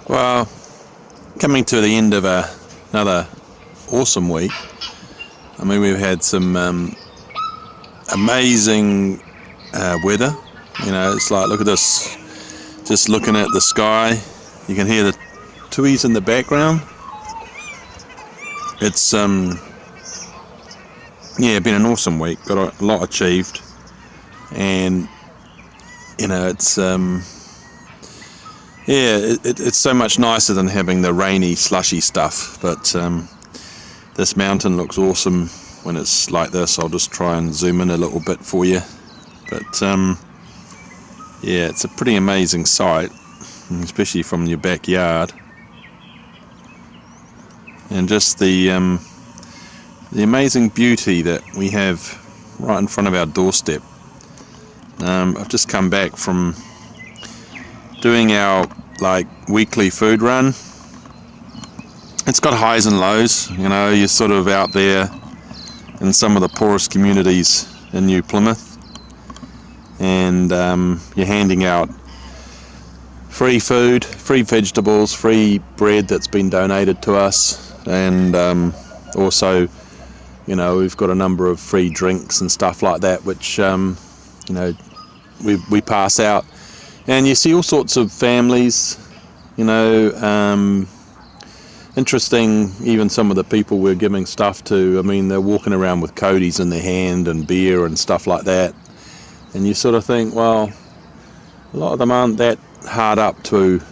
Well, coming to the end of another awesome week. I mean, we've had some amazing weather. You know, it's like, look at this, just looking at the sky, you can hear the tuis in the background. It's yeah, been an awesome week, got a lot achieved, and you know, it's it's so much nicer than having the rainy, slushy stuff. But this mountain looks awesome when it's like this. I'll just try and zoom in a little bit for you. But yeah, it's a pretty amazing sight, especially from your backyard. And just the amazing beauty that we have right in front of our doorstep. I've just come back from doing our weekly food run. It's got highs and lows, you know. You're sort of out there in some of the poorest communities in New Plymouth, and you're handing out free food, free vegetables, free bread that's been donated to us, and also, you know, we've got a number of free drinks and stuff like that, which you know, we pass out. And you see all sorts of families, you know, interesting, even some of the people we're giving stuff to. I mean, they're walking around with Cody's in their hand and beer and stuff like that. And you sort of think, well, a lot of them aren't that hard up to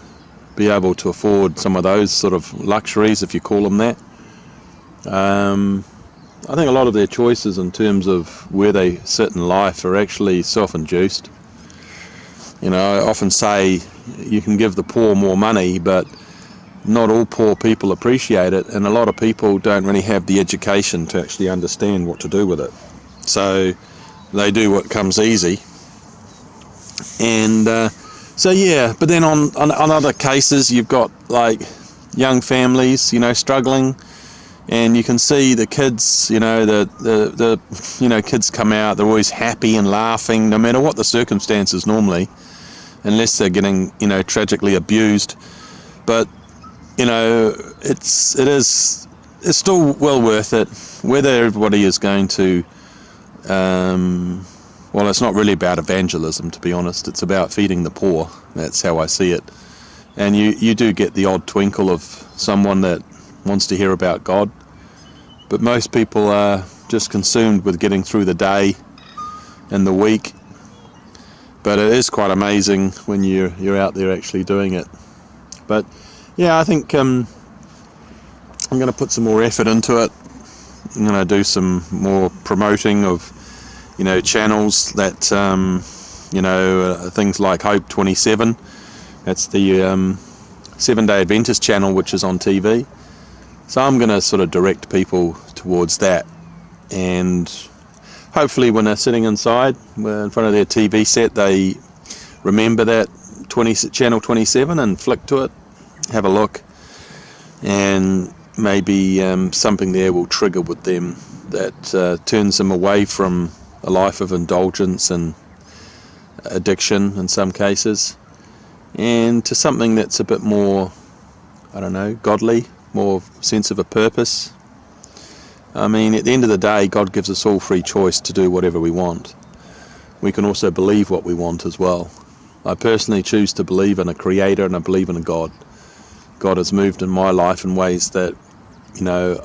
be able to afford some of those sort of luxuries, if you call them that. I think a lot of their choices in terms of where they sit in life are actually self-induced. You know, I often say you can give the poor more money, but not all poor people appreciate it, and a lot of people don't really have the education to actually understand what to do with it. So they do what comes easy. And so yeah, but then on other cases, you've got like young families, you know, struggling, and you can see the kids, you know, the you know, kids come out, they're always happy and laughing, no matter what the circumstances normally, unless they're getting, you know, tragically abused. But you know, it's still well worth it. Whether everybody is going to, well, it's not really about evangelism, to be honest. It's about feeding the poor. That's how I see it. And you do get the odd twinkle of someone that wants to hear about God, but most people are just consumed with getting through the day and the week. But it is quite amazing when you're out there actually doing it. But yeah, I think I'm going to put some more effort into it. I'm going to do some more promoting of, you know, channels that, you know, things like Hope 27. That's the Seven-Day Adventist channel, which is on TV. So I'm going to sort of direct people towards that. And hopefully when they're sitting inside in front of their TV set, they remember that channel 27 and flick to it, have a look, and maybe something there will trigger with them that turns them away from a life of indulgence and addiction in some cases, and to something that's a bit more, I don't know, godly, more sense of a purpose. I mean, at the end of the day, God gives us all free choice to do whatever we want. We can also believe what we want as well. I personally choose to believe in a creator, and I believe in a God. God has moved in my life in ways that, you know,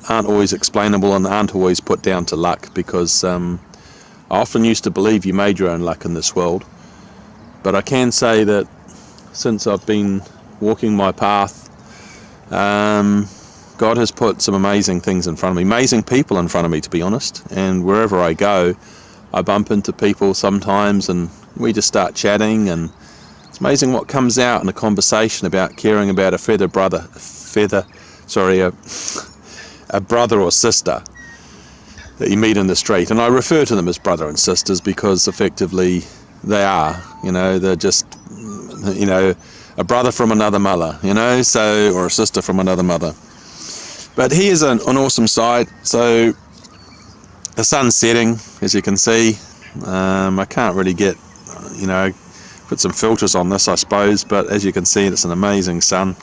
aren't always explainable and aren't always put down to luck, because I often used to believe you made your own luck in this world. But I can say that since I've been walking my path, God has put some amazing things in front of me, amazing people in front of me, to be honest. And wherever I go, I bump into people sometimes, and we just start chatting, and it's amazing what comes out in a conversation about caring about a brother or sister that you meet in the street. And I refer to them as brother and sisters because effectively they are, you know, they're just, you know, a brother from another mother, you know, so, or a sister from another mother. But here's an awesome sight. So the sun's setting, as you can see. I can't really get, you know, put some filters on this, I suppose, but as you can see, it's an amazing sun,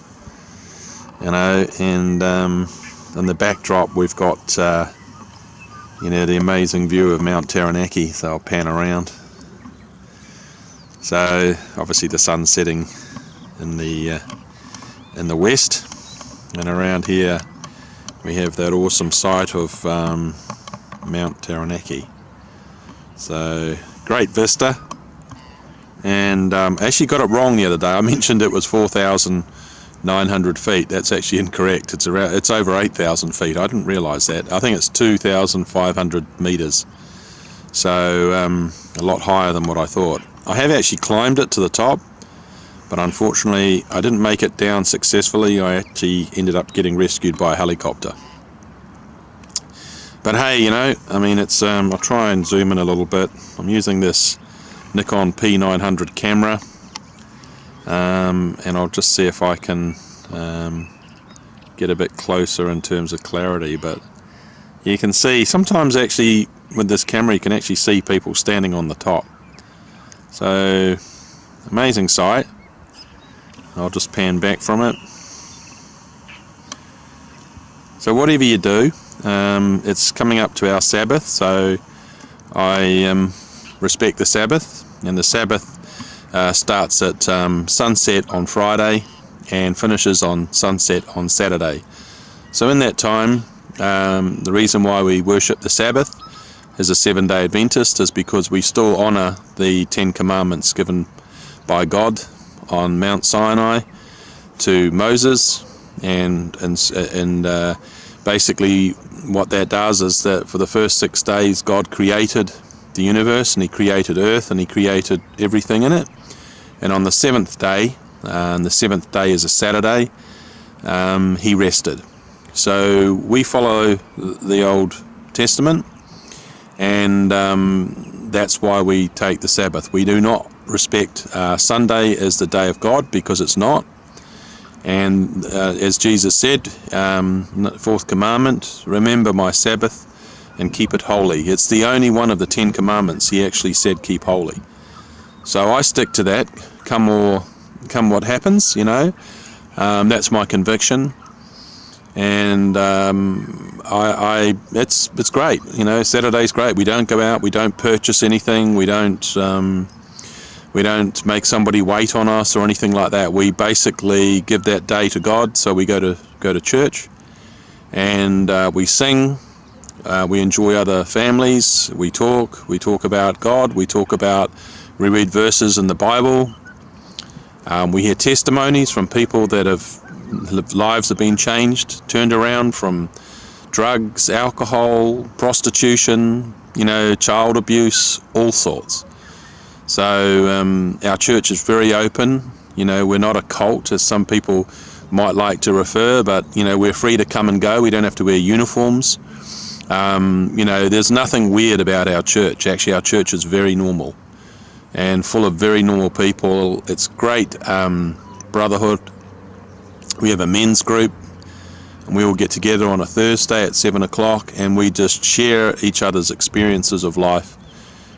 you know. And in the backdrop we've got the amazing view of Mount Taranaki. So I'll pan around. So obviously the sun's setting in the west, and around here we have that awesome sight of Mount Taranaki. So great vista. And actually got it wrong the other day. I mentioned it was 4,900 feet. That's actually incorrect. It's over 8,000 feet. I didn't realise that. I think it's 2,500 metres. So a lot higher than what I thought. I have actually climbed it to the top, but unfortunately I didn't make it down successfully. I actually ended up getting rescued by a helicopter. But hey, you know, I mean, it's I'll try and zoom in a little bit. I'm using this Nikon P900 camera, and I'll just see if I can get a bit closer in terms of clarity. But you can see sometimes actually with this camera you can actually see people standing on the top. So amazing sight. I'll just pan back from it. So whatever you do, it's coming up to our Sabbath, so I respect the Sabbath, and the Sabbath starts at sunset on Friday and finishes on sunset on Saturday. So in that time, the reason why we worship the Sabbath as a Seventh-day Adventist is because we still honour the 10 Commandments given by God on Mount Sinai to Moses, and basically what that does is that for the first 6 days God created the universe, and he created earth, and he created everything in it. And on the 7th day, and the 7th day is a Saturday, he rested. So we follow the Old Testament, and that's why we take the Sabbath. We do not respect Sunday as the day of God, because it's not. And as Jesus said, fourth commandment, remember my Sabbath and keep it holy. It's the only one of the 10 commandments he actually said keep holy. So I stick to that, come what happens, you know. That's my conviction. And it's great, you know. Saturday's great. We don't go out, we don't purchase anything, we don't make somebody wait on us or anything like that. We basically give that day to God. So we go to church, and we sing, we enjoy other families, we talk about God, we read verses in the Bible, we hear testimonies from people that lives have been changed, turned around from drugs, alcohol, prostitution, you know, child abuse, all sorts. So our church is very open. You know, we're not a cult, as some people might like to refer, but, you know, we're free to come and go. We don't have to wear uniforms. You know, there's nothing weird about our church. Actually, our church is very normal and full of very normal people. It's great brotherhood. We have a men's group, and we all get together on a Thursday at 7 o'clock, and we just share each other's experiences of life,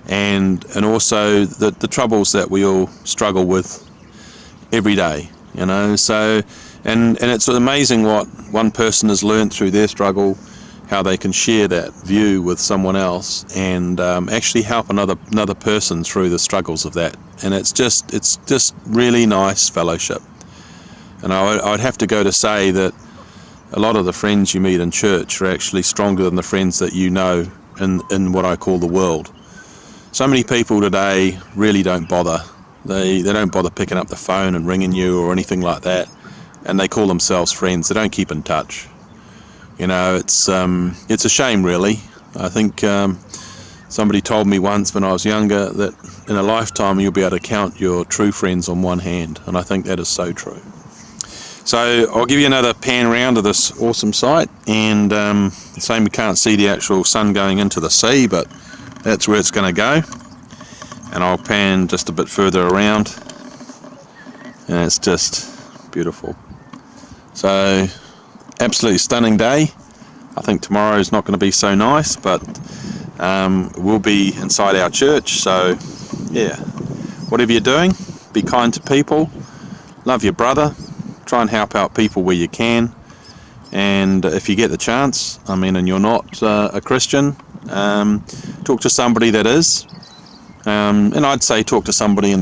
and also the troubles that we all struggle with every day, you know. So and it's amazing what one person has learned through their struggle, how they can share that view with someone else, and actually help another person through the struggles of that. And it's just really nice fellowship. And I'd have to go to say that a lot of the friends you meet in church are actually stronger than the friends that you know in what I call the world. So many people today really don't bother. They don't bother picking up the phone and ringing you or anything like that, and they call themselves friends. They don't keep in touch. You know, it's a shame, really. I think somebody told me once when I was younger that in a lifetime you'll be able to count your true friends on one hand, and I think that is so true. So I'll give you another pan around of this awesome site, and same, we can't see the actual sun going into the sea, but that's where it's going to go. And I'll pan just a bit further around, and it's just beautiful. So absolutely stunning day. I think tomorrow's not going to be so nice, but we'll be inside our church. So yeah, whatever you're doing, be kind to people, love your brother, try and help out people where you can, and if you get the chance, I mean, and you're not a Christian, talk to somebody that is, and I'd say talk to somebody in